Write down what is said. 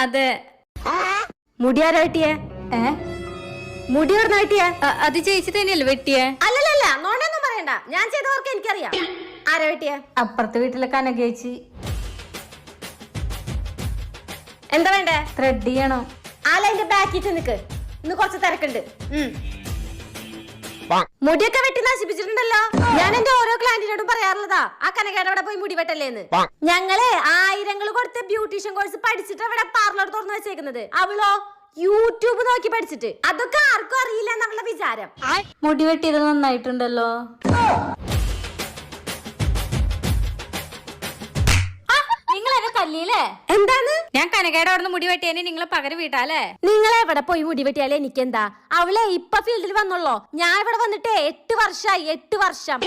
അതെ. മുടി ആരാ വെട്ടിയേ? മുടി എവിടുന്ന വെട്ടിയേ? അത് ചേച്ചി തന്നെയല്ലേ വെട്ടിയേ? അല്ലല്ല, നോണൊന്നും പറയണ്ട. ഞാൻ ചെയ്ത വർക്ക് എനിക്കറിയാം. ആരാ വെട്ടിയേ? അപ്പുറത്തെ വീട്ടിലെ കനകേച്ചി. എന്താ വേണ്ടേ? ത്രെഡ് ചെയ്യണം. എന്റെ ബാക്കിൽ നിക്ക്, ഇന്ന് കുറച്ച് തിരക്കുണ്ട്. മുടിയൊക്കെ വെട്ടി നശിപ്പിച്ചിട്ടുണ്ടല്ലോ. ഞാൻ എന്റെ ഓരോ ക്ലയന്റിനോടും പറയാറുള്ളതാ, ആ കനകയുടെ അവിടെ പോയി മുടി വെട്ടല്ലേന്ന്. ഞങ്ങള് 1000 കൊടുത്ത് ബ്യൂട്ടീഷ്യൻ കോഴ്സ് പഠിച്ചിട്ട് അവിടെ പാർലർ തുറന്നു വെച്ചേക്കുന്നത്. അവളോ യൂട്യൂബ് നോക്കി പഠിച്ചിട്ട്. അതൊക്കെ ആർക്കും അറിയില്ല എന്നുള്ള വിചാരം. മുടി വെട്ടിയത് നന്നായിട്ടുണ്ടല്ലോ. എന്താണ്? ഞാൻ കനകയുടെ അവിടെ മുടി വെട്ടിയതിന് നിങ്ങളെ പകരം വീട്ടാലേ? നിങ്ങൾ എവിടെ പോയി മുടി വെട്ടിയാലേ എനിക്കെന്താ? അവളെ ഇപ്പൊ ഫീൽഡിൽ വന്നുള്ളോ. ഞാൻ ഇവിടെ വന്നിട്ട് 8 വർഷമായി. 8 വർഷം.